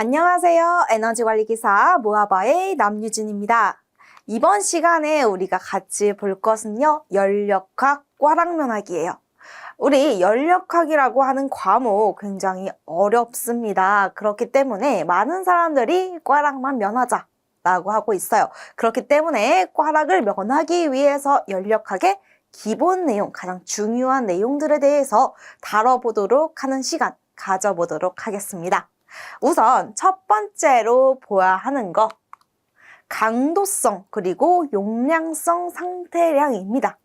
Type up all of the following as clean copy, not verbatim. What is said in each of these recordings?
안녕하세요. 에너지관리기사 모아바의 남유진입니다. 이번 시간에 우리가 같이 볼 것은요. 연력학 꽈락면학이에요. 우리 연력학이라고 하는 과목 굉장히 어렵습니다. 그렇기 때문에 많은 사람들이 꽈락만 면하자 라고 하고 있어요. 그렇기 때문에 꽈락을 면하기 위해서 연력학의 기본 내용, 가장 중요한 내용들에 대해서 다뤄보도록 하는 시간 가져보도록 하겠습니다. 우선 첫 번째로 보아야 하는 거, 강도성 그리고 용량성 상태량입니다.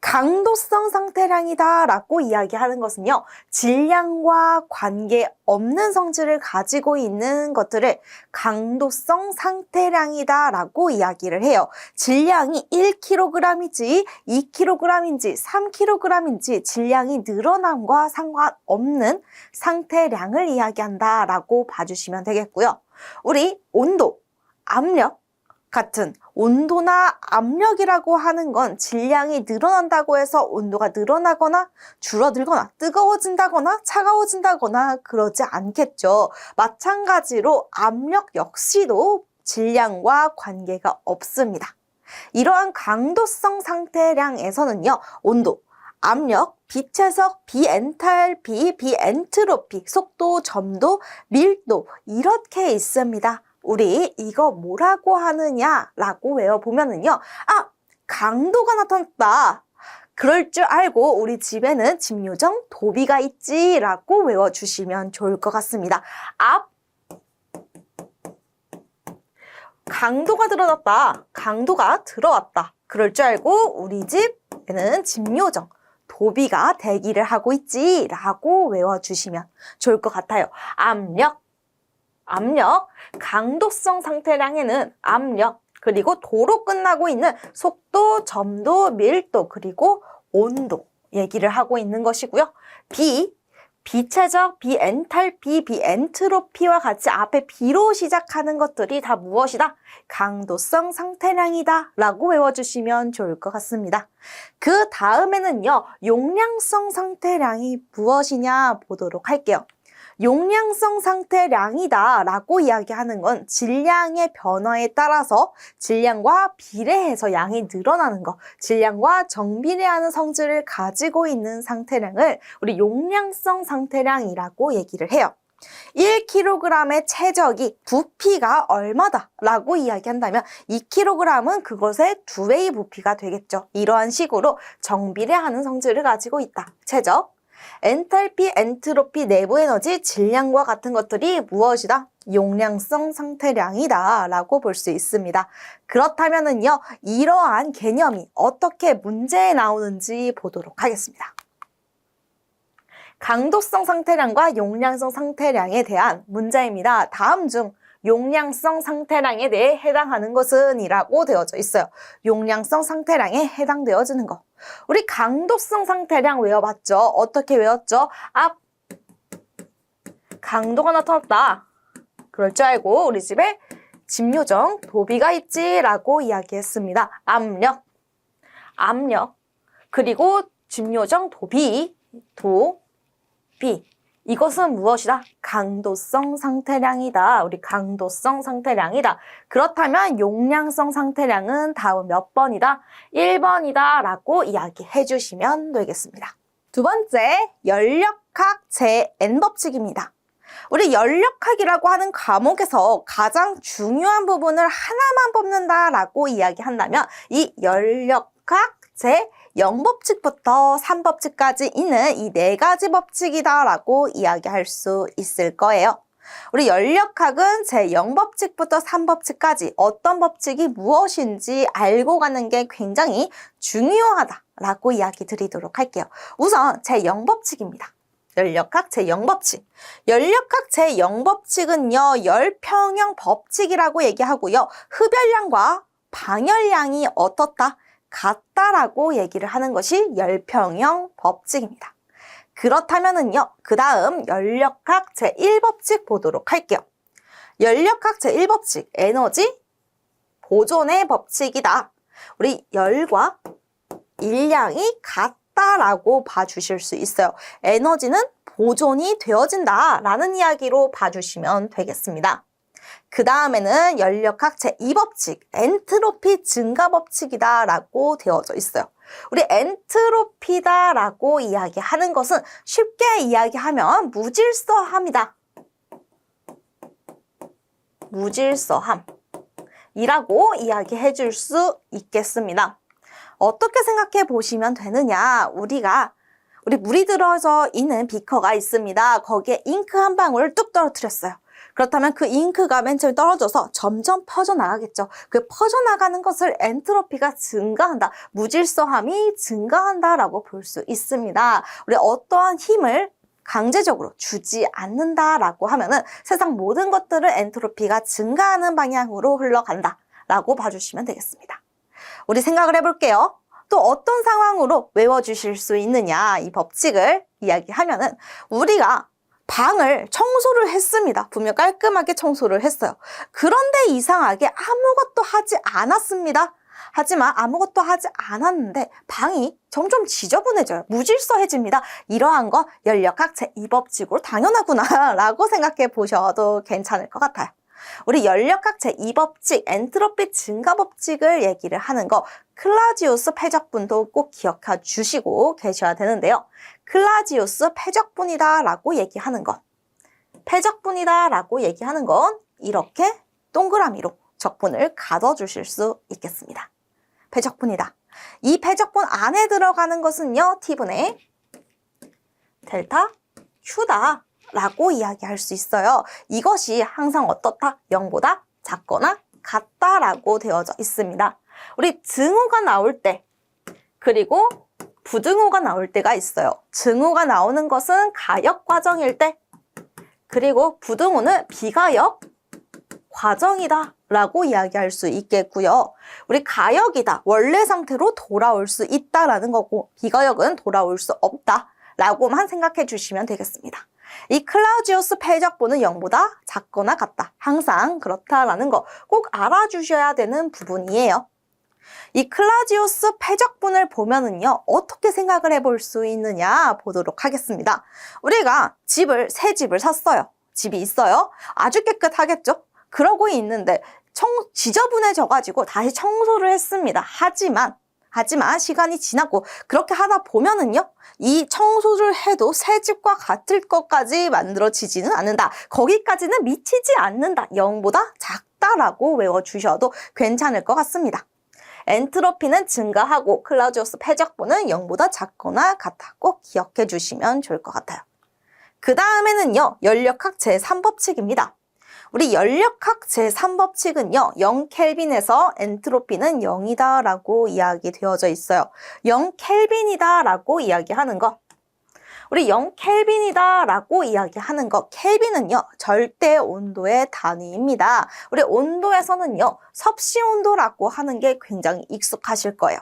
강도성 상태량이다 라고 이야기하는 것은요, 질량과 관계없는 성질을 가지고 있는 것들을 강도성 상태량이다 라고 이야기를 해요. 질량이 1kg인지 2kg인지 3kg인지 질량이 늘어남과 상관없는 상태량을 이야기한다 라고 봐주시면 되겠고요. 우리 온도, 압력 같은 온도나 압력이라고 하는 건 질량이 늘어난다고 해서 온도가 늘어나거나 줄어들거나 뜨거워진다거나 차가워진다거나 그러지 않겠죠. 마찬가지로 압력 역시도 질량과 관계가 없습니다. 이러한 강도성 상태량에서는요, 온도, 압력, 빛에서 비엔탈피, 비엔트로피, 속도, 점도, 밀도 이렇게 있습니다. 우리 이거 뭐라고 하느냐라고 외워보면은요. 강도가 나타났다. 그럴 줄 알고 우리 집에는 집 요정 도비가 있지라고 외워주시면 좋을 것 같습니다. 강도가 들어갔다. 강도가 들어왔다. 그럴 줄 알고 우리 집에는 집 요정 도비가 대기를 하고 있지라고 외워주시면 좋을 것 같아요. 압력, 강도성 상태량에는 압력, 그리고 도로 끝나고 있는 속도, 점도, 밀도, 그리고 온도 얘기를 하고 있는 것이고요. 비체적, 비엔탈피, 비엔트로피와 같이 앞에 B로 시작하는 것들이 다 무엇이다? 강도성 상태량이다 라고 외워주시면 좋을 것 같습니다. 그 다음에는요, 용량성 상태량이 무엇이냐 보도록 할게요. 용량성 상태량이다 라고 이야기하는 건 질량의 변화에 따라서 질량과 비례해서 양이 늘어나는 것, 질량과 정비례하는 성질을 가지고 있는 상태량을 우리 용량성 상태량이라고 얘기를 해요. 1kg의 최적이 부피가 얼마다 라고 이야기한다면 2kg은 그것의 2배의 부피가 되겠죠. 이러한 식으로 정비례하는 성질을 가지고 있다. 최적, 엔탈피, 엔트로피, 내부 에너지, 질량과 같은 것들이 무엇이다? 용량성 상태량이다 라고 볼 수 있습니다. 그렇다면은요, 이러한 개념이 어떻게 문제에 나오는지 보도록 하겠습니다. 강도성 상태량과 용량성 상태량에 대한 문제입니다. 다음 중 용량성 상태량에 대해 해당하는 것은 이라고 되어져 있어요. 용량성 상태량에 해당되어지는 것. 우리 강도성 상태량 외워봤죠? 어떻게 외웠죠? 강도가 나타났다. 그럴 줄 알고 우리 집에 집 요정 도비가 있지라고 이야기했습니다. 압력, 그리고 집 요정 도비. 이것은 무엇이다? 강도성 상태량이다. 우리 강도성 상태량이다. 그렇다면 용량성 상태량은 다음 몇 번이다? 1번이다 라고 이야기해 주시면 되겠습니다. 두 번째, 연력학 제_n 법칙입니다. 우리 연력학이라고 하는 과목에서 가장 중요한 부분을 하나만 뽑는다 라고 이야기한다면 이 연력학 제0법칙부터 3법칙까지 있는 이 4가지 법칙이다 라고 이야기할 수 있을 거예요. 우리 연력학은 제0법칙부터 3법칙까지 어떤 법칙이 무엇인지 알고 가는 게 굉장히 중요하다 라고 이야기 드리도록 할게요. 우선 제0법칙입니다. 연력학 제0법칙. 연력학 제0법칙은요, 열평형 법칙이라고 얘기하고요. 흡열량과 방열량이 어떻다? 같다라고 얘기를 하는 것이 열평형 법칙입니다. 그렇다면은요, 그 다음 연력학 제1법칙 보도록 할게요. 연력학 제1법칙, 에너지 보존의 법칙이다. 우리 열과 일량이 같다. 같다라고 봐주실 수 있어요. 에너지는 보존이 되어진다 라는 이야기로 봐주시면 되겠습니다. 그 다음에는 연력학 제2법칙, 엔트로피 증가 법칙이다 라고 되어져 있어요. 우리 엔트로피다 라고 이야기하는 것은 쉽게 이야기하면 무질서함이다. 무질서함이라고 이야기해 줄 수 있겠습니다. 어떻게 생각해 보시면 되느냐? 우리 물이 들어져 있는 비커가 있습니다. 거기에 잉크 한 방울을 뚝 떨어뜨렸어요. 그렇다면 그 잉크가 맨 처음에 떨어져서 점점 퍼져나가겠죠. 그 퍼져나가는 것을 엔트로피가 증가한다, 무질서함이 증가한다라고 볼 수 있습니다. 우리 어떠한 힘을 강제적으로 주지 않는다라고 하면은 세상 모든 것들은 엔트로피가 증가하는 방향으로 흘러간다 라고 봐주시면 되겠습니다. 우리 생각을 해볼게요. 또 어떤 상황으로 외워주실 수 있느냐, 이 법칙을 이야기하면은 우리가 방을 청소를 했습니다. 분명 깔끔하게 청소를 했어요. 그런데 이상하게 아무것도 하지 않았습니다. 하지만 아무것도 하지 않았는데 방이 점점 지저분해져요. 무질서해집니다. 이러한 거 연력학 제2법칙으로 당연하구나 라고 생각해 보셔도 괜찮을 것 같아요. 우리 연력학 제2법칙, 엔트로피 증가 법칙을 얘기를 하는 거 클라지우스 패적분도 꼭 기억해 주시고 계셔야 되는데요. 클라지우스 패적분이다 라고 얘기하는 건, 패적분이다 라고 얘기하는 건 이렇게 동그라미로 적분을 가둬주실 수 있겠습니다. 패적분이다. 이 패적분 안에 들어가는 것은요, T분의 델타 Q다 라고 이야기할 수 있어요. 이것이 항상 어떻다? 0보다 작거나 같다라고 되어져 있습니다. 우리 증오가 나올 때, 그리고 부등호가 나올 때가 있어요. 증오가 나오는 것은 가역 과정일 때, 그리고 부등호는 비가역 과정이다 라고 이야기할 수 있겠고요. 우리 가역이다, 원래 상태로 돌아올 수 있다라는 거고, 비가역은 돌아올 수 없다 라고만 생각해 주시면 되겠습니다. 이 클라우지우스 패적분은 0보다 작거나 같다, 항상 그렇다라는 거 꼭 알아주셔야 되는 부분이에요. 이 클라우지우스 패적분을 보면은요, 어떻게 생각을 해볼 수 있느냐 보도록 하겠습니다. 우리가 새 집을 샀어요. 집이 있어요. 아주 깨끗하겠죠? 그러고 있는데 지저분해져가지고 다시 청소를 했습니다. 하지만 시간이 지나고 그렇게 하다 보면은요, 이 청소를 해도 새 집과 같을 것까지 만들어지지는 않는다. 거기까지는 미치지 않는다. 0보다 작다라고 외워주셔도 괜찮을 것 같습니다. 엔트로피는 증가하고 클라우지우스 패적분은 0보다 작거나 같다. 꼭 기억해 주시면 좋을 것 같아요. 그 다음에는요, 연력학 제3법칙입니다. 우리 연력학 제3법칙은요, 0켈빈에서 엔트로피는 0이다 라고 이야기되어져 있어요. 0켈빈이다 라고 이야기하는 거, 우리 0켈빈이다 라고 이야기하는 거, 켈빈은요, 절대 온도의 단위입니다. 우리 온도에서는요, 섭씨 온도라고 하는 게 굉장히 익숙하실 거예요.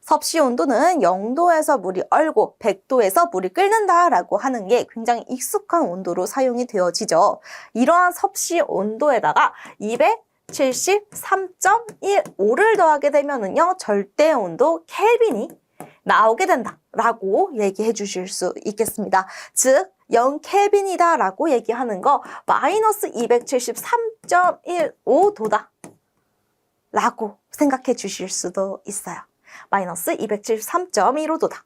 섭씨 온도는 0도에서 물이 얼고 100도에서 물이 끓는다라고 하는 게 굉장히 익숙한 온도로 사용이 되어지죠. 이러한 섭씨 온도에다가 273.15를 더하게 되면은요, 절대 온도 켈빈이 나오게 된다라고 얘기해 주실 수 있겠습니다. 즉 0켈빈이다 라고 얘기하는 거 마이너스 273.15도다 라고 생각해 주실 수도 있어요. 마이너스 273.15도다.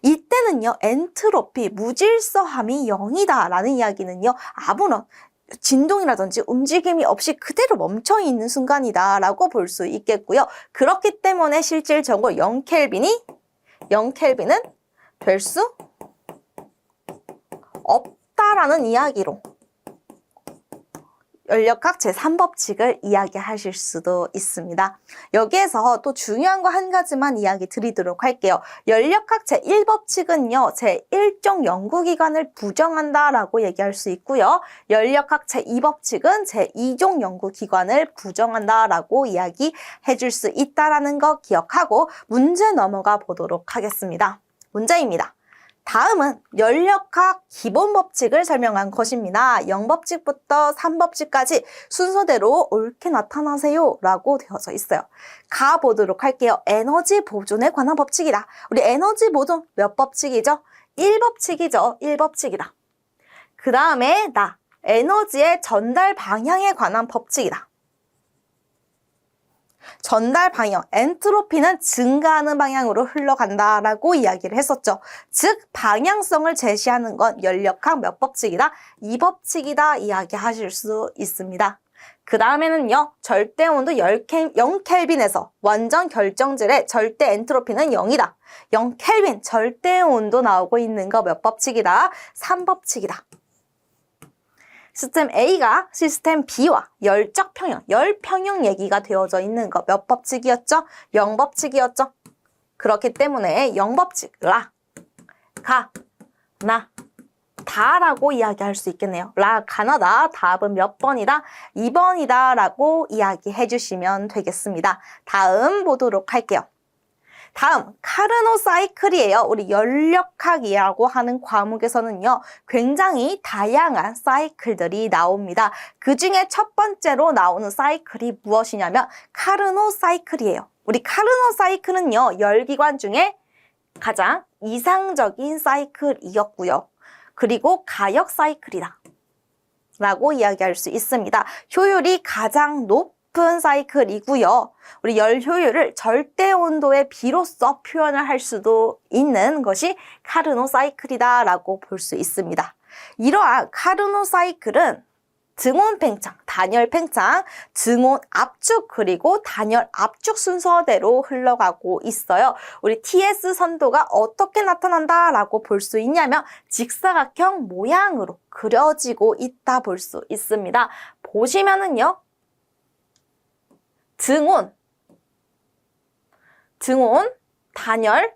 이때는요, 엔트로피, 무질서함이 0이다 라는 이야기는요, 아무런 진동이라든지 움직임이 없이 그대로 멈춰있는 순간이다 라고 볼 수 있겠고요. 그렇기 때문에 실질적으로 0켈빈은 될 수 없다라는 이야기로 연력학 제3법칙을 이야기하실 수도 있습니다. 여기에서 또 중요한 거 한 가지만 이야기 드리도록 할게요. 연력학 제1법칙은요, 제1종 연구기관을 부정한다라고 얘기할 수 있고요. 연력학 제2법칙은 제2종 연구기관을 부정한다라고 이야기해 줄 수 있다라는 거 기억하고 문제 넘어가 보도록 하겠습니다. 문제입니다. 다음은 연력학 기본 법칙을 설명한 것입니다. 0법칙부터 3법칙까지 순서대로 옳게 나타나세요 라고 되어져 있어요. 가보도록 할게요. 에너지 보존에 관한 법칙이다. 우리 에너지 보존 몇 법칙이죠? 1법칙이죠. 1법칙이다. 그 다음에 에너지의 전달 방향에 관한 법칙이다. 전달 방향, 엔트로피는 증가하는 방향으로 흘러간다라고 이야기를 했었죠. 즉, 방향성을 제시하는 건 연력학 몇 법칙이다? 2법칙이다 이야기하실 수 있습니다. 그 다음에는요, 절대 온도 0켈빈에서 완전 결정질의 절대 엔트로피는 0이다. 0켈빈, 절대 온도 나오고 있는 거 몇 법칙이다? 3법칙이다. 시스템 A가 시스템 B와 열적 평형, 열 평형 얘기가 되어져 있는 거 몇 법칙이었죠? 0법칙이었죠? 그렇기 때문에 0법칙, 다라고 이야기할 수 있겠네요. 가나다, 답은 몇 번이다? 2번이다 라고 이야기해 주시면 되겠습니다. 다음 보도록 할게요. 다음, 카르노 사이클이에요. 우리 연력학이라고 하는 과목에서는요, 굉장히 다양한 사이클들이 나옵니다. 그 중에 첫 번째로 나오는 사이클이 무엇이냐면, 카르노 사이클이에요. 우리 카르노 사이클은요, 열기관 중에 가장 이상적인 사이클이었고요. 그리고 가역 사이클이다 라고 이야기할 수 있습니다. 효율이 가장 높은 사이클이고요. 우리 열 효율을 절대 온도의 비로써 표현을 할 수도 있는 것이 카르노 사이클이다 라고 볼 수 있습니다. 이러한 카르노 사이클은 등온 팽창, 단열 팽창, 등온 압축 그리고 단열 압축 순서대로 흘러가고 있어요. 우리 TS 선도가 어떻게 나타난다 라고 볼 수 있냐면 직사각형 모양으로 그려지고 있다 볼 수 있습니다. 보시면은요. 등온, 단열,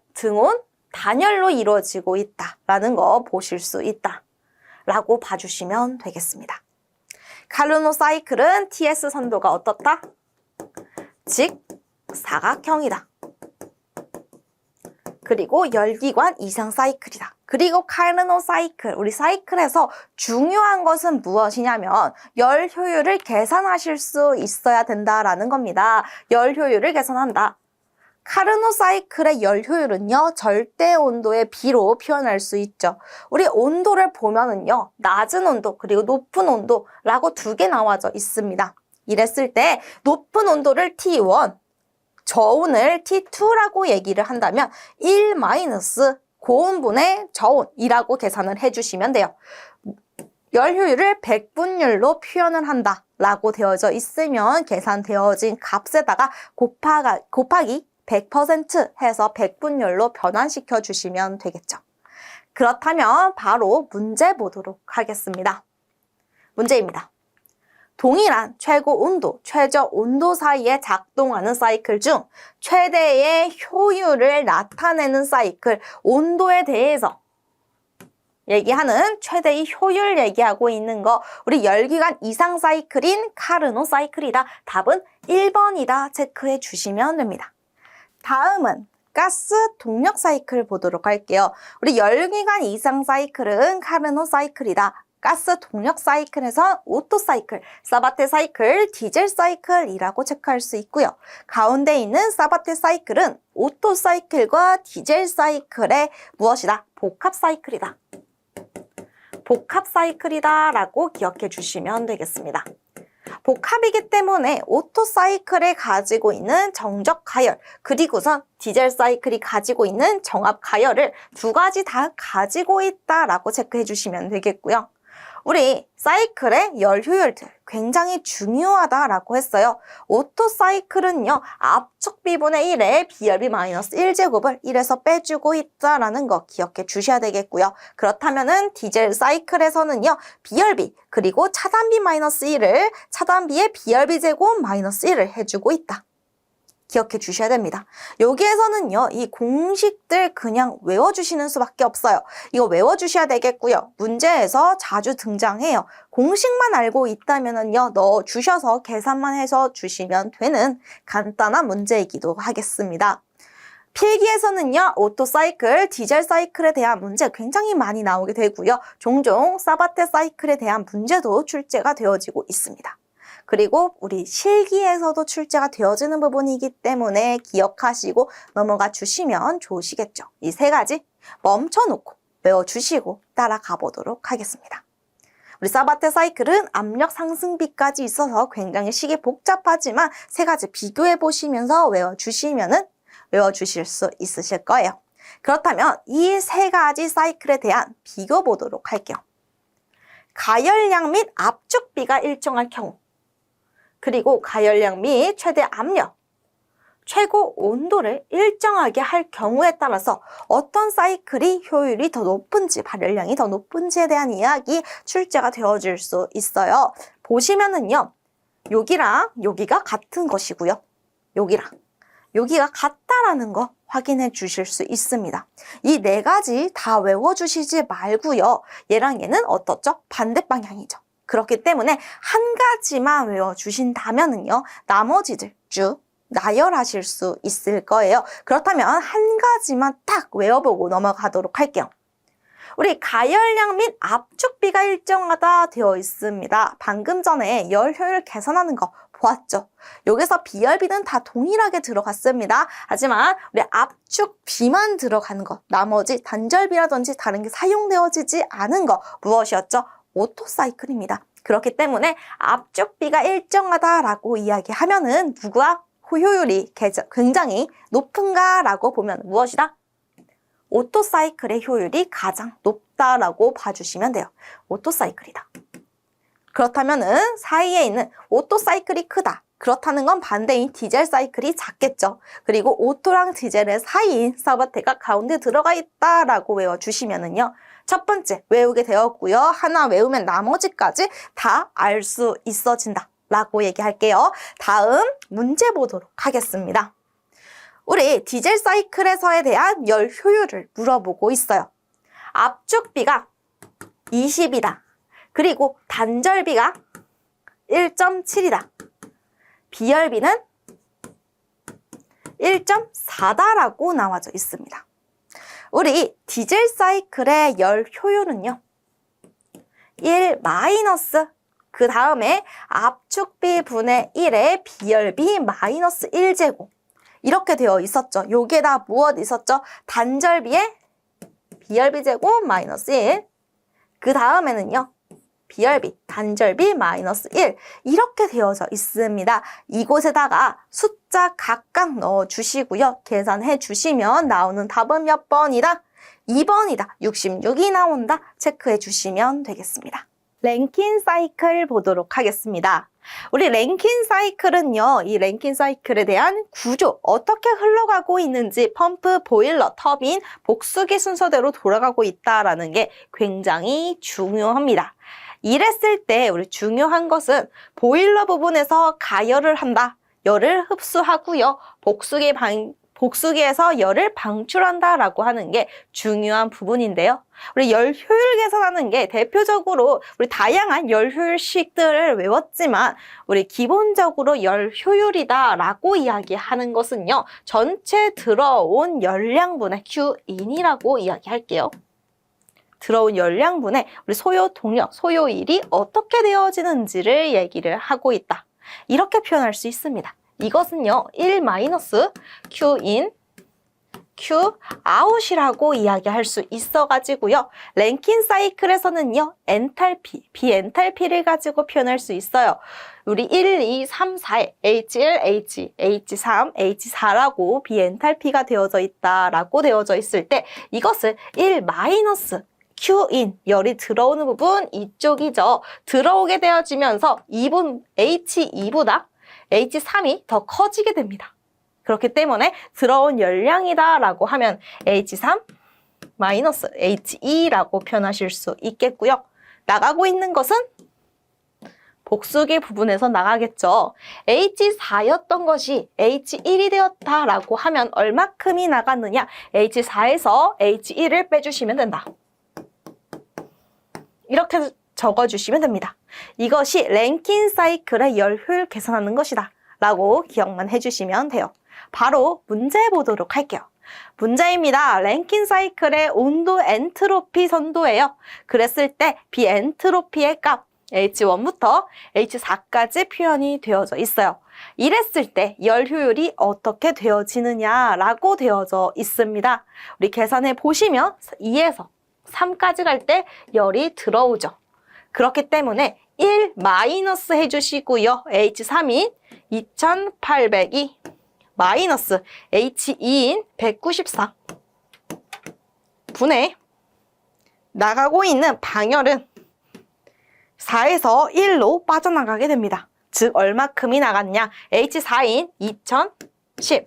단열로 이루어지고 있다라는 거 보실 수 있다라고 봐주시면 되겠습니다. 카르노 사이클은 TS 선도가 어떻다? 직사각형이다. 그리고 열기관 이상 사이클이다. 그리고 카르노 사이클, 우리 사이클에서 중요한 것은 무엇이냐면 열 효율을 계산하실 수 있어야 된다라는 겁니다. 열 효율을 계산한다. 카르노 사이클의 열 효율은요, 절대 온도의 비로 표현할 수 있죠. 우리 온도를 보면은요, 낮은 온도 그리고 높은 온도라고 두 개 나와져 있습니다. 이랬을 때 높은 온도를 T1, 저온을 T2라고 얘기를 한다면 1 마이너스 고온분의 저온이라고 계산을 해주시면 돼요. 열 효율을 100분율로 표현을 한다 라고 되어져 있으면 계산되어진 값에다가 곱하기 100% 해서 100분율로 변환시켜 주시면 되겠죠. 그렇다면 바로 문제 보도록 하겠습니다. 문제입니다. 동일한 최고 온도, 최저 온도 사이에 작동하는 사이클 중 최대의 효율을 나타내는 사이클, 온도에 대해서 얘기하는 최대의 효율 얘기하고 있는 거, 우리 열기관 이상 사이클인 카르노 사이클이다. 답은 1번이다 체크해 주시면 됩니다. 다음은 가스 동력 사이클 보도록 할게요. 우리 열기관 이상 사이클은 카르노 사이클이다. 가스 동력 사이클에서 오토 사이클, 사바테 사이클, 디젤 사이클이라고 체크할 수 있고요. 가운데 있는 사바테 사이클은 오토 사이클과 디젤 사이클의 무엇이다? 복합 사이클이다. 복합 사이클이다 라고 기억해 주시면 되겠습니다. 복합이기 때문에 오토 사이클에 가지고 있는 정적 가열, 그리고선 디젤 사이클이 가지고 있는 정압 가열을 두 가지 다 가지고 있다라고 체크해 주시면 되겠고요. 우리 사이클의 열 효율들 굉장히 중요하다라고 했어요. 오토 사이클은요, 압축 B분의 1에 비열비 마이너스 1제곱을 1에서 빼주고 있다라는 거 기억해 주셔야 되겠고요. 그렇다면은 디젤 사이클에서는요, 비열비 그리고 차단비 마이너스 1을 차단비의 비열비 제곱 마이너스 1을 해주고 있다. 기억해 주셔야 됩니다. 여기에서는요, 이 공식들 그냥 외워주시는 수밖에 없어요. 이거 외워주셔야 되겠고요. 문제에서 자주 등장해요. 공식만 알고 있다면은요, 넣어주셔서 계산만 해서 주시면 되는 간단한 문제이기도 하겠습니다. 필기에서는요, 오토 사이클, 디젤 사이클에 대한 문제 굉장히 많이 나오게 되고요. 종종 사바테 사이클에 대한 문제도 출제가 되어지고 있습니다. 그리고 우리 실기에서도 출제가 되어지는 부분이기 때문에 기억하시고 넘어가 주시면 좋으시겠죠. 이 세 가지 멈춰놓고 외워주시고 따라가 보도록 하겠습니다. 우리 사바테 사이클은 압력 상승비까지 있어서 굉장히 식이 복잡하지만 세 가지 비교해 보시면서 외워주실 수 있으실 거예요. 그렇다면 이 세 가지 사이클에 대한 비교 보도록 할게요. 가열량 및 압축비가 일정할 경우, 그리고 가열량 및 최대 압력, 최고 온도를 일정하게 할 경우에 따라서 어떤 사이클이 효율이 더 높은지, 발열량이 더 높은지에 대한 이야기 출제가 되어질 수 있어요. 보시면은요, 여기랑 여기가 같은 것이고요. 여기가 같다라는 거 확인해 주실 수 있습니다. 이 네 가지 다 외워주시지 말고요. 얘랑 얘는 어떻죠? 반대 방향이죠. 그렇기 때문에 한 가지만 외워주신다면은요, 나머지들 쭉 나열하실 수 있을 거예요. 그렇다면 한 가지만 딱 외워보고 넘어가도록 할게요. 우리 가열량 및 압축비가 일정하다 되어 있습니다. 방금 전에 열 효율 계산하는 거 보았죠? 여기서 비열비는 다 동일하게 들어갔습니다. 하지만 우리 압축비만 들어가는 거, 나머지 단절비라든지 다른 게 사용되어지지 않은 거 무엇이었죠? 오토사이클입니다. 그렇기 때문에 압축비가 일정하다라고 이야기하면은 누구와 효율이 굉장히 높은가라고 보면 무엇이다? 오토사이클의 효율이 가장 높다라고 봐주시면 돼요. 오토사이클이다. 그렇다면은 사이에 있는 오토사이클이 크다. 그렇다는 건 반대인 디젤 사이클이 작겠죠. 그리고 오토랑 디젤의 사이인 사바테가 가운데 들어가 있다라고 외워주시면은요. 첫 번째 외우게 되었고요. 하나 외우면 나머지까지 다 알 수 있어진다 라고 얘기할게요. 다음 문제 보도록 하겠습니다. 우리 디젤 사이클에서에 대한 열 효율을 물어보고 있어요. 압축비가 20이다. 그리고 단절비가 1.7이다. 비열비는 1.4다라고 나와져 있습니다. 우리 디젤 사이클의 열 효율은요. 1 마이너스 그 다음에 압축비 분의 1에 비열비 마이너스 1제곱 이렇게 되어 있었죠. 요게 다 무엇 있었죠? 단절비에 비열비 제곱 마이너스 1 그 다음에는요. 비열비, 단절비 마이너스 1 이렇게 되어져 있습니다. 이곳에다가 숫자 각각 넣어주시고요. 계산해 주시면 나오는 답은 몇 번이다? 2번이다. 66이 나온다. 체크해 주시면 되겠습니다. 랭킨 사이클 보도록 하겠습니다. 우리 랭킨 사이클은요, 이 랭킨 사이클에 대한 구조, 어떻게 흘러가고 있는지 펌프, 보일러, 터빈, 복수기 순서대로 돌아가고 있다라는 게 굉장히 중요합니다. 이랬을 때 우리 중요한 것은 보일러 부분에서 가열을 한다. 열을 흡수하고요. 복수기에서 열을 방출한다라고 하는 게 중요한 부분인데요. 우리 열 효율 계산하는 게 대표적으로 우리 다양한 열 효율식들을 외웠지만 우리 기본적으로 열 효율이다라고 이야기하는 것은요. 전체 들어온 열량분의 Q인이라고 이야기할게요. 들어온 열량분의 우리 소요 동력, 소요일이 어떻게 되어지는지를 얘기를 하고 있다. 이렇게 표현할 수 있습니다. 이것은요, 1 마이너스 Q인, Q아웃이라고 이야기할 수 있어가지고요. 랭킨 사이클에서는요, 엔탈피, 비엔탈피를 가지고 표현할 수 있어요. 우리 1, 2, 3, 4에 H1, H3, H4라고 비엔탈피가 되어져 있다라고 되어져 있을 때 이것을 1 마이너스 Q인, 열이 들어오는 부분 이쪽이죠. 들어오게 되어지면서 H2보다 H3이 더 커지게 됩니다. 그렇기 때문에 들어온 열량이다 라고 하면 H3 마이너스 H2라고 표현하실 수 있겠고요. 나가고 있는 것은 복수기 부분에서 나가겠죠. H4였던 것이 H1이 되었다라고 하면 얼마큼이 나갔느냐? H4에서 H1을 빼주시면 된다. 이렇게 적어주시면 됩니다. 이것이 랭킨 사이클의 열 효율 계산하는 것이다 라고 기억만 해주시면 돼요. 바로 문제 보도록 할게요. 문제입니다. 랭킨 사이클의 온도 엔트로피 선도예요. 그랬을 때 비엔트로피의 값 H1부터 H4까지 표현이 되어져 있어요. 이랬을 때 열 효율이 어떻게 되어지느냐라고 되어져 있습니다. 우리 계산해 보시면 2에서 3까지 갈 때 열이 들어오죠. 그렇기 때문에 1 마이너스 해주시고요. H3인 2800이 마이너스 H2인 194 분의 나가고 있는 방열은 4에서 1로 빠져나가게 됩니다. 즉 얼마큼이 나갔냐? H4인 2010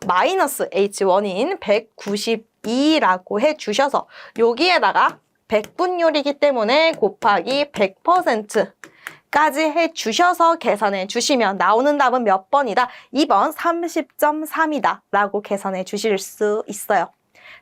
마이너스 H1인 192라고 해주셔서 여기에다가 100분율이기 때문에 곱하기 100%까지 해주셔서 계산해 주시면 나오는 답은 몇 번이다? 2번 30.3이다 라고 계산해 주실 수 있어요.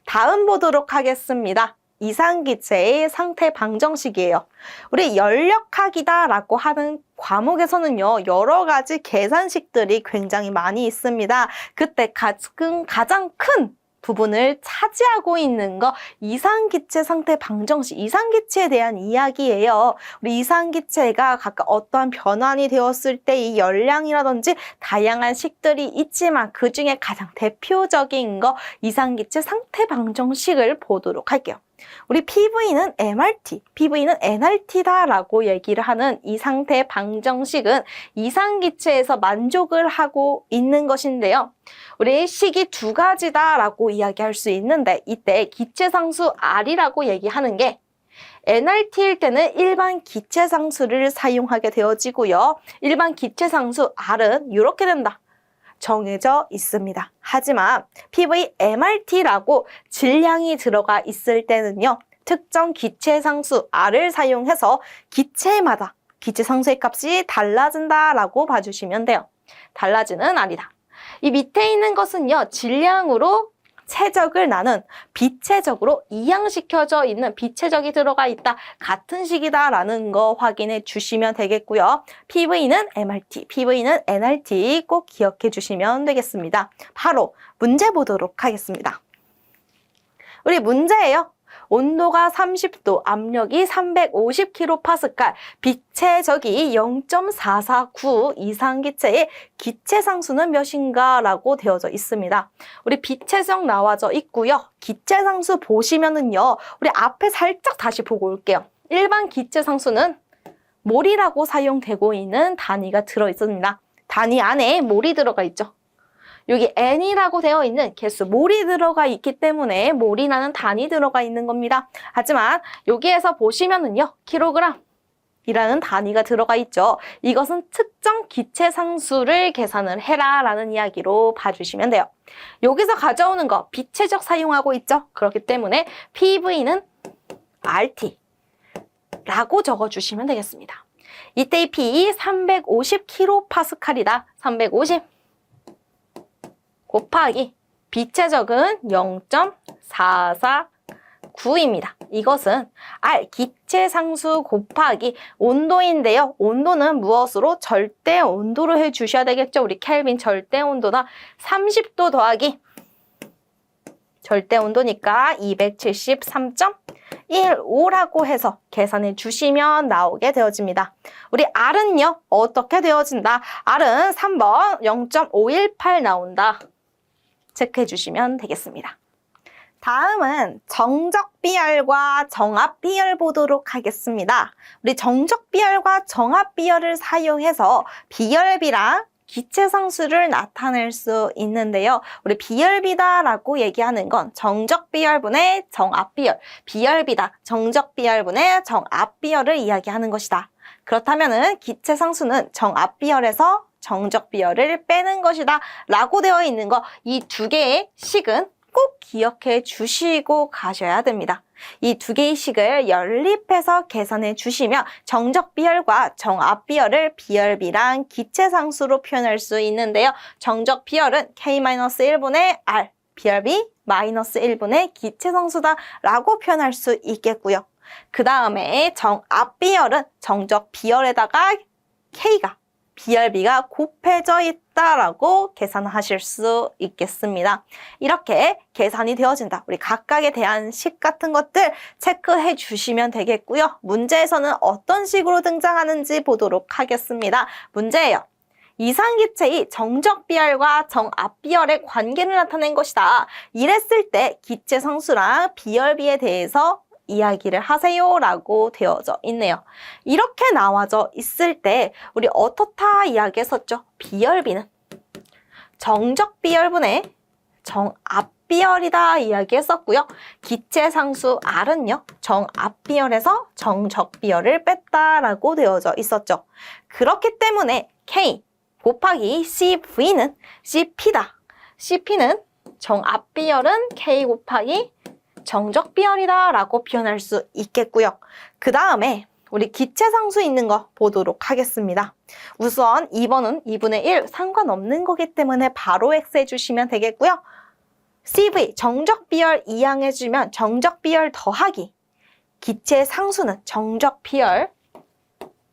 다음 보도록 하겠습니다. 이상기체의 상태 방정식이에요. 우리 열역학이다 라고 하는 과목에서는요, 여러 가지 계산식들이 굉장히 많이 있습니다. 그때 가장 큰 부분을 차지하고 있는 거 이상기체 상태 방정식, 이상기체에 대한 이야기예요. 우리 이상기체가 각각 어떠한 변환이 되었을 때 이 열량이라든지 다양한 식들이 있지만 그 중에 가장 대표적인 거 이상기체 상태 방정식을 보도록 할게요. 우리 PV는 MRT, PV는 NRT다라고 얘기를 하는 이 상태 방정식은 이상기체에서 만족을 하고 있는 것인데요. 우리 식이 두 가지다라고 이야기할 수 있는데 이때 기체상수 R이라고 얘기하는 게 NRT일 때는 일반 기체상수를 사용하게 되어지고요. 일반 기체상수 R은 이렇게 된다. 정해져 있습니다. 하지만 PV MRT라고 질량이 들어가 있을 때는요. 특정 기체상수 R을 사용해서 기체마다 기체상수의 값이 달라진다라고 봐주시면 돼요. 달라지는 R이다. 이 밑에 있는 것은요. 질량으로 최적을 나눈 비최적으로 이항시켜져 있는 비최적이 들어가 있다. 같은 식이다라는 거 확인해 주시면 되겠고요. PV는 MRT, PV는 NRT 꼭 기억해 주시면 되겠습니다. 바로 문제 보도록 하겠습니다. 우리 문제예요. 온도가 30도, 압력이 350kPa, 비최적이 0.449 이상기체의 기체상수는 몇인가 라고 되어져 있습니다. 우리 비최적 나와져 있고요. 기체상수 보시면은요. 우리 앞에 살짝 다시 보고 올게요. 일반 기체상수는 몰이라고 사용되고 있는 단위가 들어있습니다. 단위 안에 몰이 들어가 있죠. 여기 N이라고 되어 있는 개수, 몰이 들어가 있기 때문에 몰이라는 단위 들어가 있는 겁니다. 하지만 여기에서 보시면은요, 킬로그램이라는 단위가 들어가 있죠. 이것은 특정 기체 상수를 계산을 해라 라는 이야기로 봐주시면 돼요. 여기서 가져오는 거 비최적 사용하고 있죠. 그렇기 때문에 PV는 RT 라고 적어주시면 되겠습니다. 이때 이 P 350kPa이다. 350 곱하기 비최적은 0.449입니다. 이것은 R 기체상수 곱하기 온도인데요. 온도는 무엇으로? 절대 온도로 해주셔야 되겠죠. 우리 켈빈 절대 온도나 30도 더하기 절대 온도니까 273.15라고 해서 계산해 주시면 나오게 되어집니다. 우리 R은요. 어떻게 되어진다? R은 3번 0.518 나온다. 체크해 주시면 되겠습니다. 다음은 정적 비열과 정압 비열 보도록 하겠습니다. 우리 정적 비열과 정압 비열을 사용해서 비열비랑 기체상수를 나타낼 수 있는데요. 우리 비열비다라고 얘기하는 건 정적 비열분의 정압 비열, 비열비다, 정적 비열분의 정압 비열을 이야기하는 것이다. 그렇다면은 기체상수는 정압 비열에서 정적 비열을 빼는 것이다 라고 되어 있는 거 이 두 개의 식은 꼭 기억해 주시고 가셔야 됩니다. 이 두 개의 식을 연립해서 계산해 주시면 정적 비열과 정압 비열을 비열비랑 기체상수로 표현할 수 있는데요. 정적 비열은 K-1분의 R, 비열비 마이너스 1분의 기체상수다 라고 표현할 수 있겠고요. 그 다음에 정압 비열은 정적 비열에다가 K가 B열비가 곱해져 있다라고 계산하실 수 있겠습니다. 이렇게 계산이 되어진다. 우리 각각에 대한 식 같은 것들 체크해 주시면 되겠고요. 문제에서는 어떤 식으로 등장하는지 보도록 하겠습니다. 문제예요. 이상기체의 정적비열과 정압비열의 관계를 나타낸 것이다. 이랬을 때 기체상수랑 비열비에 대해서 이야기를 하세요 라고 되어져 있네요. 이렇게 나와져 있을 때 우리 어떻다 이야기했었죠. 비열비는 정적비열분의 정압비열이다 이야기했었고요. 기체상수 R은요. 정압비열에서 정적비열을 뺐다라고 되어져 있었죠. 그렇기 때문에 K 곱하기 CV는 CP다. CP는 정압비열은 K 곱하기 정적비열이다 라고 표현할 수 있겠고요. 그 다음에 우리 기체상수 있는 거 보도록 하겠습니다. 우선 2번은 2분의 1 상관없는 거기 때문에 바로 X 해주시면 되겠고요. CV 정적비열 이항해주면 정적비열 더하기 기체상수는 정적비열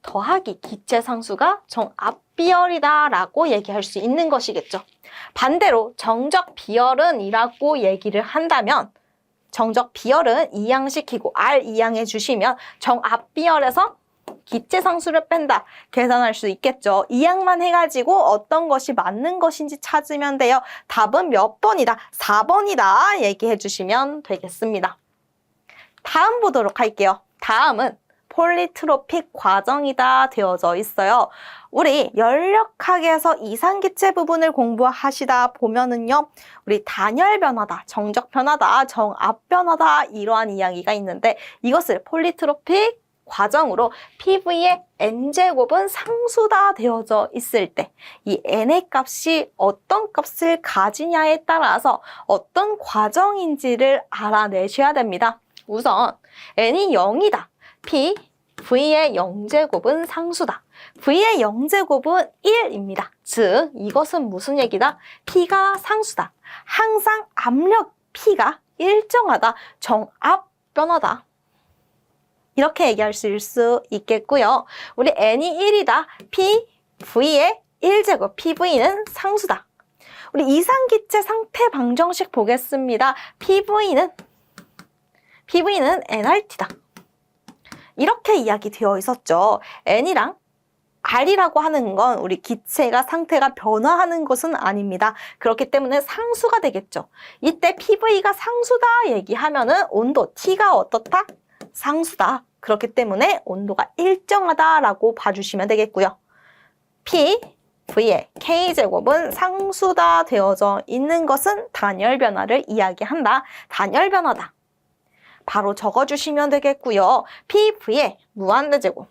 더하기 기체상수가 정압비열이다 라고 얘기할 수 있는 것이겠죠. 반대로 정적비열은 이라고 얘기를 한다면 정적비열은 이항시키고 R 이항해 주시면 정압비열에서 기체상수를 뺀다 계산할 수 있겠죠. 이항만 해가지고 어떤 것이 맞는 것인지 찾으면 돼요. 답은 몇 번이다? 4번이다 얘기해 주시면 되겠습니다. 다음 보도록 할게요. 다음은 폴리트로픽 과정이다 되어져 있어요. 우리 연력학에서 이상기체 부분을 공부하시다 보면은요. 우리 단열 변화다, 정적 변화다, 정압 변화다 이러한 이야기가 있는데 이것을 폴리트로픽 과정으로 PV의 N제곱은 상수다 되어져 있을 때 이 N의 값이 어떤 값을 가지냐에 따라서 어떤 과정인지를 알아내셔야 됩니다. 우선 N이 0이다. P, V의 0제곱은 상수다. V의 0제곱은 1입니다. 즉 이것은 무슨 얘기다? P가 상수다. 항상 압력 P가 일정하다. 정압 변화다. 이렇게 얘기할 수 있겠고요. 우리 N이 1이다. P, V의 1제곱, PV는 상수다. 우리 이상기체 상태 방정식 보겠습니다. PV는 nRT다. 이렇게 이야기되어 있었죠. N이랑 R이라고 하는 건 우리 기체가 상태가 변화하는 것은 아닙니다. 그렇기 때문에 상수가 되겠죠. 이때 PV가 상수다 얘기하면은 온도 T가 어떻다? 상수다. 그렇기 때문에 온도가 일정하다라고 봐주시면 되겠고요. P, V의 K제곱은 상수다 되어져 있는 것은 단열 변화를 이야기한다. 단열 변화다. 바로 적어주시면 되겠고요. PV의 무한대제곱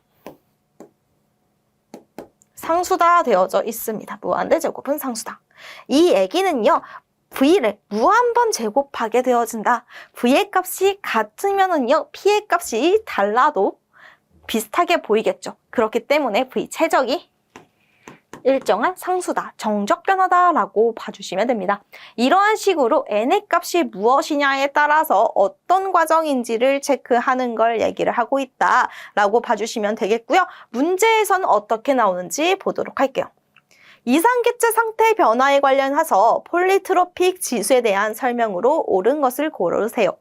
상수다 되어져 있습니다. 무한대제곱은 상수다. 이 얘기는요. V를 무한번 제곱하게 되어진다. V의 값이 같으면은요. P의 값이 달라도 비슷하게 보이겠죠. 그렇기 때문에 V 최적이 일정한 상수다, 정적 변화다라고 봐주시면 됩니다. 이러한 식으로 N의 값이 무엇이냐에 따라서 어떤 과정인지를 체크하는 걸 얘기를 하고 있다라고 봐주시면 되겠고요. 문제에서는 어떻게 나오는지 보도록 할게요. 이상기체 상태 변화에 관련해서 폴리트로픽 지수에 대한 설명으로 옳은 것을 고르세요.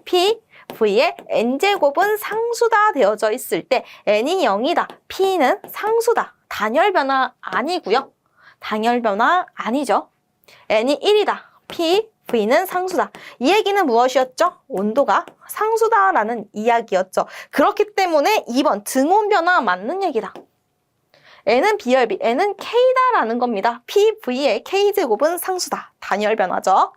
P, V의 N제곱은 상수다 되어져 있을 때 N이 0이다. P는 상수다. 단열 변화 아니고요. 단열 변화 아니죠. N이 1이다. P, V는 상수다. 이 얘기는 무엇이었죠? 온도가 상수다라는 이야기였죠. 그렇기 때문에 2번 등온 변화 맞는 얘기다. N은 비열비, N은 K다라는 겁니다. P, V의 K제곱은 상수다. 단열 변화죠.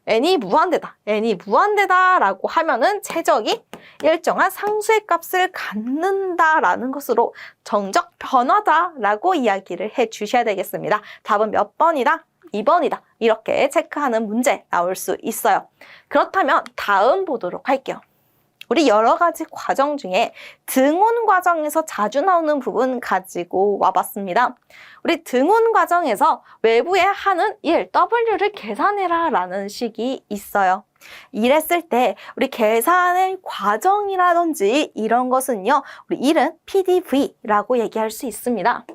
N이 무한대다. N이 무한대다라고 하면은 최적이 일정한 상수의 값을 갖는다라는 것으로 정적 변화다라고 이야기를 해 주셔야 되겠습니다. 답은 몇 번이다? 2번이다. 이렇게 체크하는 문제 나올 수 있어요. 그렇다면 다음 보도록 할게요. 우리 여러 가지 과정 중에 등온 과정에서 자주 나오는 부분 가지고 와봤습니다. 우리 등온 과정에서 외부에 하는 일, W를 계산해라 라는 식이 있어요. 이랬을 때 우리 계산의 과정이라든지 이런 것은요. 우리 일은 PDV라고 얘기할 수 있습니다.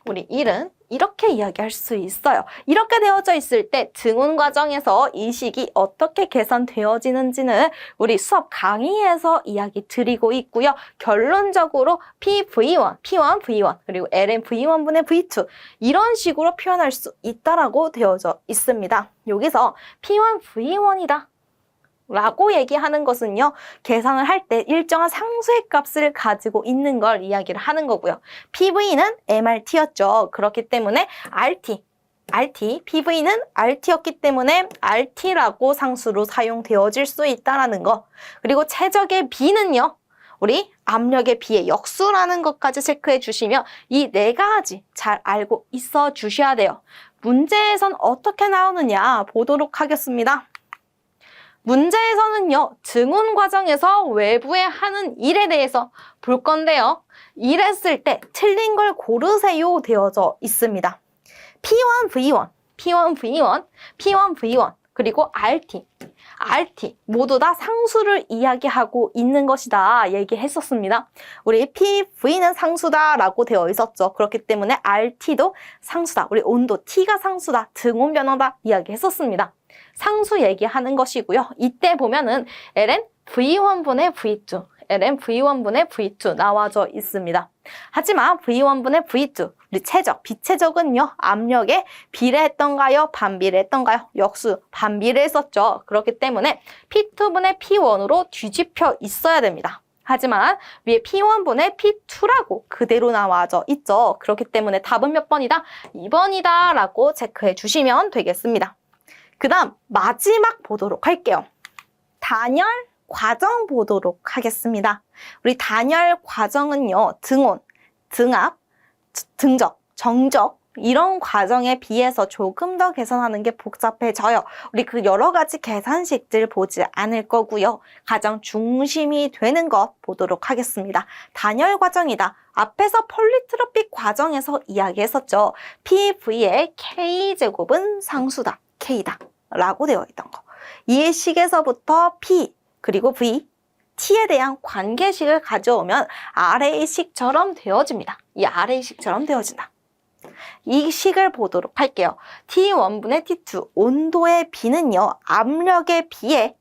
우리 1은 이렇게 이야기할 수 있어요. 이렇게 되어져 있을 때 증론 과정에서 이 식이 어떻게 계산되어지는지는 우리 수업 강의에서 이야기 드리고 있고요. 결론적으로 PV1, P1, V1 그리고 ln V1분의 V2 이런 식으로 표현할 수 있다라고 되어져 있습니다. 여기서 P1, V1이다. 라고 얘기하는 것은요, 계산을 할 때 일정한 상수의 값을 가지고 있는 걸 이야기를 하는 거고요. PV는 MRT였죠. 그렇기 때문에 RT, PV는 RT였기 때문에 RT라고 상수로 사용되어질 수 있다는 거. 그리고 최적의 B는요, 우리 압력의 B의 역수라는 것까지 체크해 주시면 이 네 가지 잘 알고 있어 주셔야 돼요. 문제에선 어떻게 나오느냐 보도록 하겠습니다. 문제에서는요, 증론 과정에서 외부에 하는 일에 대해서 볼 건데요. 이랬을 때 틀린 걸 고르세요 되어져 있습니다. P1, V1, P1, V1, P1, V1, 그리고 RT 모두 다 상수를 이야기하고 있는 것이다 얘기했었습니다. 우리 PV는 상수다라고 되어 있었죠. 그렇기 때문에 RT도 상수다. 우리 온도 T가 상수다. 증온 변화다 이야기했었습니다. 상수 얘기하는 것이고요. 이때 보면은 ln V1분의 V2, ln V1분의 V2 나와져 있습니다. 하지만 V1분의 V2, 우리 최적, 비최적은요, 압력에 비례했던가요? 반비례했던가요? 역수, 반비례했었죠. 그렇기 때문에 P2분의 P1으로 뒤집혀 있어야 됩니다. 하지만 위에 P1분의 P2라고 그대로 나와져 있죠. 그렇기 때문에 답은 몇 번이다? 2번이다 라고 체크해 주시면 되겠습니다. 그 다음 마지막 보도록 할게요. 단열 과정 보도록 하겠습니다. 우리 단열 과정은요, 등온, 등압, 등적, 정적 이런 과정에 비해서 조금 더 계산하는 게 복잡해져요. 우리 그 여러 가지 계산식들 보지 않을 거고요. 가장 중심이 되는 것 보도록 하겠습니다. 단열 과정이다. 앞에서 폴리트로픽 과정에서 이야기했었죠. PV의 K제곱은 상수다. K다. 라고 되어 있던 거. 이 식에서부터 P 그리고 V, T에 대한 관계식을 가져오면 RA식처럼 되어집니다. 이 RA식처럼 되어진다. 이 식을 보도록 할게요. T1분의 T2, 온도의 B는요, 압력의 B에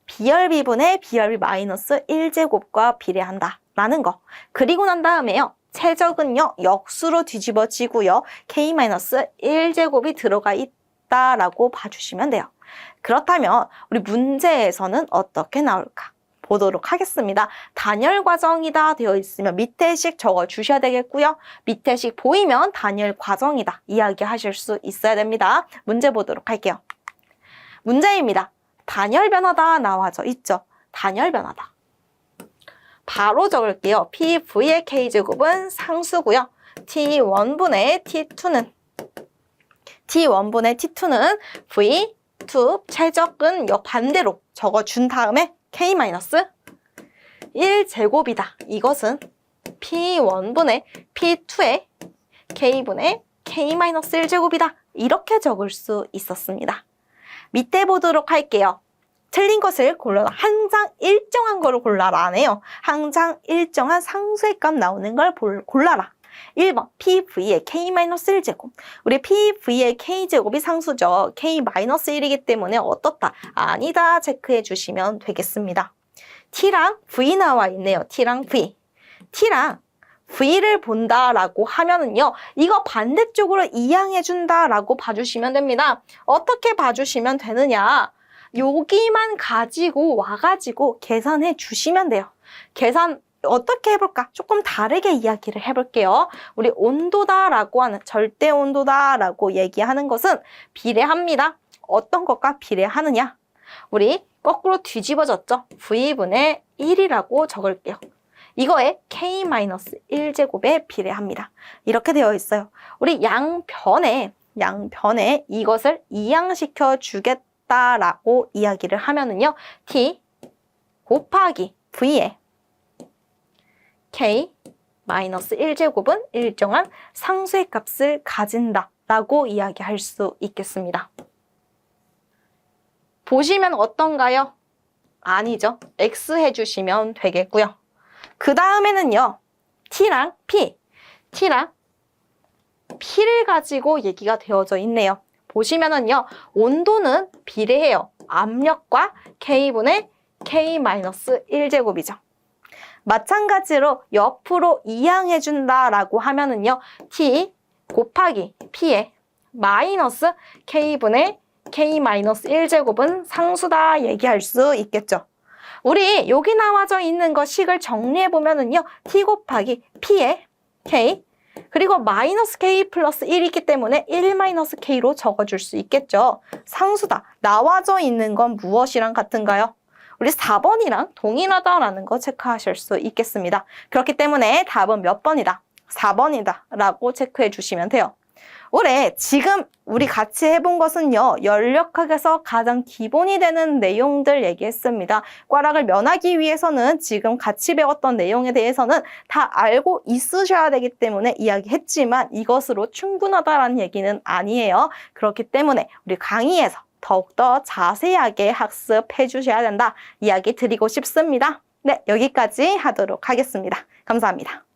B열비분의 B열비 마이너스 1제곱과 비례한다. 라는 거. 그리고 난 다음에요. 최적은요, 역수로 뒤집어지고요. K-1제곱이 들어가 있다라고 봐주시면 돼요. 그렇다면 우리 문제에서는 어떻게 나올까? 보도록 하겠습니다. 단열 과정이다 되어 있으면 밑에 식 적어주셔야 되겠고요. 밑에 식 보이면 단열 과정이다 이야기하실 수 있어야 됩니다. 문제 보도록 할게요. 문제입니다. 단열 변화다 나와져 있죠. 단열 변화다. 바로 적을게요. PV의 K제곱은 상수고요. T1분의 T2는 V2 최적은 역반대로 적어준 다음에 K-1제곱이다. 이것은 P1분의 P2의 K분의 K-1제곱이다. 이렇게 적을 수 있었습니다. 밑에 보도록 할게요. 틀린 것을 골라라. 항상 일정한 거를 골라라 안 해요. 항상 일정한 상수의 값 나오는 걸 골라라. 1번 PV의 K-1제곱. 우리 PV의 K제곱이 상수죠. K-1이기 때문에 어떻다? 아니다. 체크해 주시면 되겠습니다. T랑 V 나와 있네요. T랑 V. T랑 V를 본다라고 하면은요. 이거 반대쪽으로 이항해 준다라고 봐주시면 됩니다. 어떻게 봐주시면 되느냐? 여기만 가지고 와가지고 계산해 주시면 돼요. 계산 어떻게 해볼까? 조금 다르게 이야기를 해볼게요. 우리 온도다라고 하는 절대 온도다라고 얘기하는 것은 비례합니다. 어떤 것과 비례하느냐? 우리 거꾸로 뒤집어졌죠? V분의 1이라고 적을게요. 이거에 K-1제곱에 비례합니다. 이렇게 되어 있어요. 우리 양변에 이것을 이항시켜 주겠다라고 이야기를 하면은요. T 곱하기 V에 K-1제곱은 일정한 상수의 값을 가진다 라고 이야기할 수 있겠습니다. 보시면 어떤가요? 아니죠. X 해주시면 되겠고요. 그 다음에는요. T랑 P를 가지고 얘기가 되어져 있네요. 보시면은요, 온도는 비례해요. 압력과 K분의 K-1제곱이죠. 마찬가지로 옆으로 이항해준다라고 하면은요, T 곱하기 P에 마이너스 K분의 K-1제곱은 상수다 얘기할 수 있겠죠. 우리 여기 나와져 있는 거 식을 정리해보면은요, T 곱하기 P에 K, 그리고 마이너스 K 플러스 1이기 때문에 1 마이너스 K로 적어줄 수 있겠죠. 상수다. 나와져 있는 건 무엇이랑 같은가요? 우리 4번이랑 동일하다라는 거 체크하실 수 있겠습니다. 그렇기 때문에 답은 몇 번이다? 4번이다 라고 체크해 주시면 돼요. 올해 지금 우리 같이 해본 것은요, 연력학에서 가장 기본이 되는 내용들 얘기했습니다. 꽈락을 면하기 위해서는 지금 같이 배웠던 내용에 대해서는 다 알고 있으셔야 되기 때문에 이야기했지만 이것으로 충분하다라는 얘기는 아니에요. 그렇기 때문에 우리 강의에서 더욱더 자세하게 학습해 주셔야 된다 이야기 드리고 싶습니다. 네, 여기까지 하도록 하겠습니다. 감사합니다.